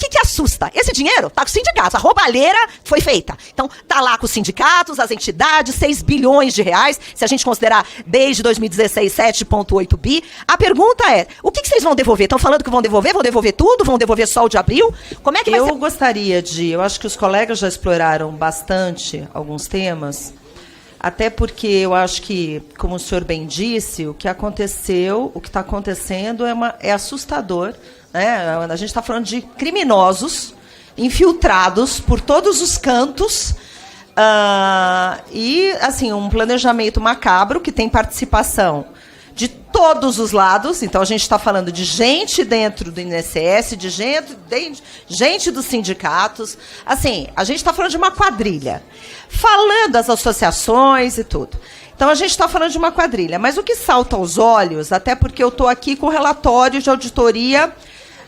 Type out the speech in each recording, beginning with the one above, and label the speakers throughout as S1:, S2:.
S1: que assusta? Esse dinheiro tá com os sindicatos, a roubalheira foi feita. Então, tá lá com os sindicatos, as entidades, 6 bilhões de reais, se a gente considerar desde 2016, 7,8 bi. A pergunta é, o que vocês vão devolver? Estão falando que vão devolver tudo? Vão devolver só o de abril? Como é que vai ser?
S2: Eu acho que os colegas já exploraram bastante alguns temas, até porque eu acho que, como o senhor bem disse, o que aconteceu, o que está acontecendo é assustador, né? A gente está falando de criminosos infiltrados por todos os cantos e, assim, um planejamento macabro que tem participação de todos os lados. Então, a gente está falando de gente dentro do INSS, de gente dos sindicatos. Assim, a gente está falando de uma quadrilha. Falando das associações e tudo. Então, a gente está falando de uma quadrilha. Mas o que salta aos olhos, até porque eu estou aqui com o relatório de auditoria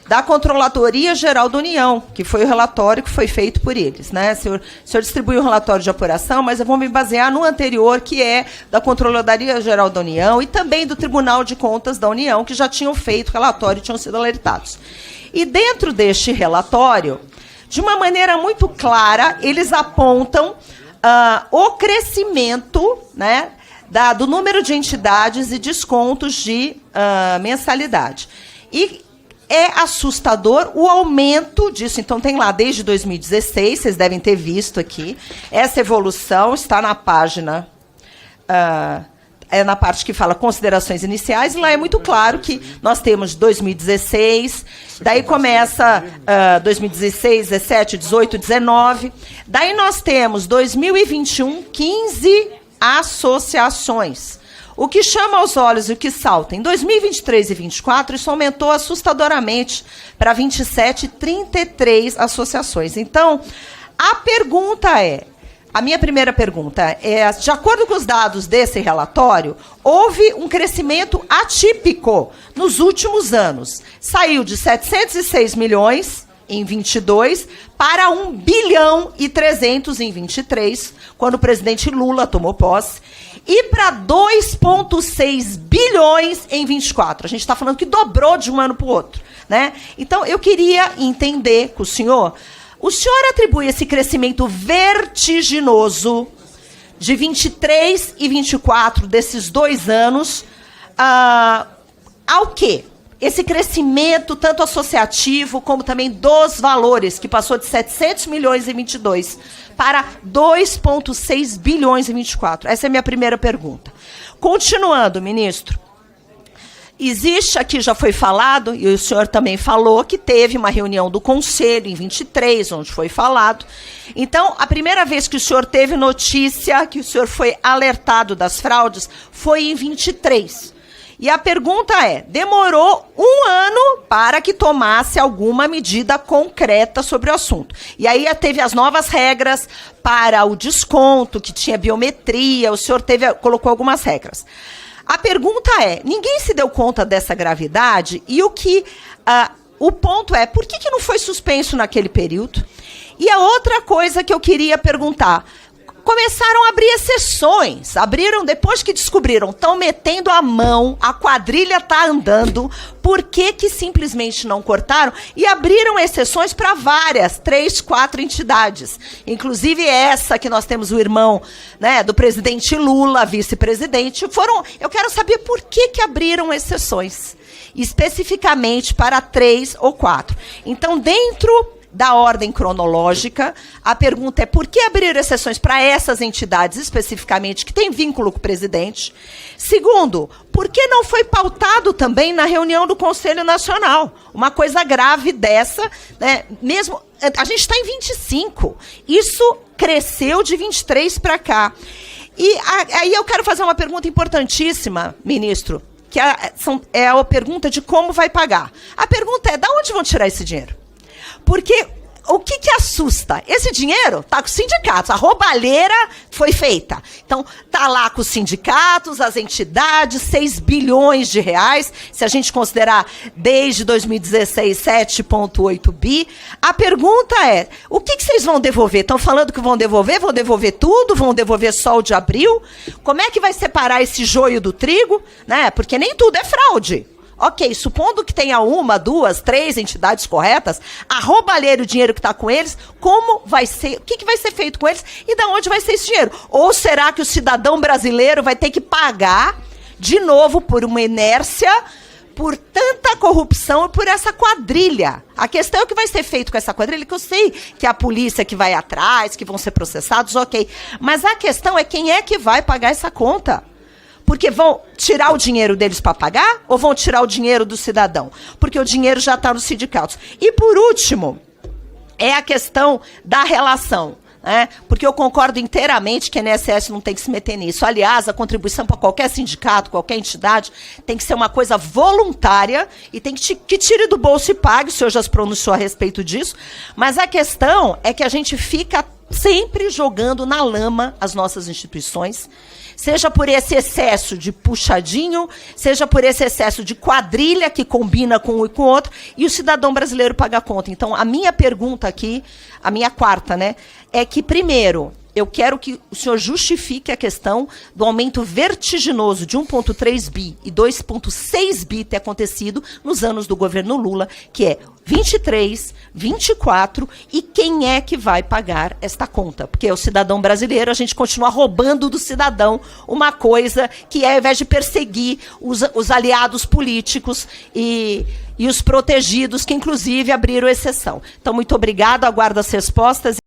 S2: da Controladoria Geral da União, que foi o relatório que foi feito por eles, né? O senhor distribuiu o relatório de apuração, mas eu vou me basear no anterior, que é da Controladoria Geral da União e também do Tribunal de Contas da União, que já tinham feito relatório e tinham sido alertados. E dentro deste relatório, de uma maneira muito clara, eles apontam o crescimento, né, do número de entidades e descontos de mensalidade. E é assustador o aumento disso. Então, tem lá desde 2016, vocês devem ter visto aqui. Essa evolução está na página, na parte que fala considerações iniciais, e lá é muito claro que nós temos 2016, daí começa 2016, 17, 18, 19. Daí nós temos 2021, 15 associações. O que chama aos olhos e o que salta, em 2023 e 2024, isso aumentou assustadoramente para 27 e 33 associações. Então, a minha primeira pergunta é, de acordo com os dados desse relatório, houve um crescimento atípico nos últimos anos. Saiu de 706 milhões em 22 para 1 bilhão e 300 em 23, quando o presidente Lula tomou posse, e para 2,6 bilhões em 24. A gente está falando que dobrou de um ano para o outro, né? Então, eu queria entender com o senhor atribui esse crescimento vertiginoso de 23 e 24, desses 2 anos, ao quê? Esse crescimento, tanto associativo, como também dos valores, que passou de 700 milhões em 22 para 2,6 bilhões em 24. Essa é a minha primeira pergunta. Continuando, ministro, existe, aqui já foi falado, e o senhor também falou, que teve uma reunião do Conselho em 23, onde foi falado. Então, a primeira vez que o senhor teve notícia, que o senhor foi alertado das fraudes, foi em 23. E a pergunta é, demorou 1 ano para que tomasse alguma medida concreta sobre o assunto. E aí teve as novas regras para o desconto, que tinha biometria, o senhor colocou algumas regras. A pergunta é, ninguém se deu conta dessa gravidade e o ponto é, por que não foi suspenso naquele período? E a outra coisa que eu queria perguntar, começaram a abrir exceções, abriram depois que descobriram, estão metendo a mão, a quadrilha está andando, por que simplesmente não cortaram? E abriram exceções para várias, 3, 4 entidades, inclusive essa que nós temos o irmão, né, do presidente Lula, vice-presidente, eu quero saber por que abriram exceções, especificamente para 3 ou 4. Então, dentro da ordem cronológica, a pergunta é por que abrir exceções para essas entidades especificamente que têm vínculo com o presidente? Segundo, por que não foi pautado também na reunião do Conselho Nacional? Uma coisa grave dessa, né? Mesmo, a gente está em 25, isso cresceu de 23 para cá. E aí eu quero fazer uma pergunta importantíssima, ministro, que é a pergunta de como vai pagar. A pergunta é, de onde vão tirar esse dinheiro? Porque o que assusta? Esse dinheiro está com os sindicatos, a roubalheira foi feita. Então, está lá com os sindicatos, as entidades, 6 bilhões de reais, se a gente considerar desde 2016, 7,8 bi. A pergunta é, o que vocês vão devolver? Estão falando que vão devolver tudo? Vão devolver só o de abril? Como é que vai separar esse joio do trigo? Né? Porque nem tudo é fraude.
S1: Ok, supondo que tenha 1, 2, 3 entidades corretas, a roubalheira, o dinheiro que está com eles, como vai ser, o que vai ser feito com eles e de onde vai ser esse dinheiro? Ou será que o cidadão brasileiro vai ter que pagar de novo por uma inércia, por tanta corrupção e por essa quadrilha? A questão é o que vai ser feito com essa quadrilha, que eu sei que é a polícia que vai atrás, que vão ser processados, ok. Mas a questão é quem é que vai pagar essa conta? Porque vão tirar o dinheiro deles para pagar ou vão tirar o dinheiro do cidadão? Porque o dinheiro já está nos sindicatos. E por último, é a questão da relação. Porque eu concordo inteiramente que a INSS não tem que se meter nisso. Aliás, a contribuição para qualquer sindicato, qualquer entidade, tem que ser uma coisa voluntária e tem que tire do bolso e pague. O senhor já se pronunciou a respeito disso. Mas a questão é que a gente fica sempre jogando na lama as nossas instituições, seja por esse excesso de puxadinho, seja por esse excesso de quadrilha que combina com um e com o outro, e o cidadão brasileiro paga a conta. Então, a minha pergunta aqui, a minha quarta, é que, primeiro, eu quero que o senhor justifique a questão do aumento vertiginoso de 1,3 bi e 2,6 bi ter acontecido nos anos do governo Lula, que é 23, 24, e quem é que vai pagar esta conta? Porque é o cidadão brasileiro, a gente continua roubando do cidadão uma coisa que é, ao invés de perseguir os aliados políticos e os protegidos, que inclusive abriram exceção. Então, muito obrigada, aguardo as respostas.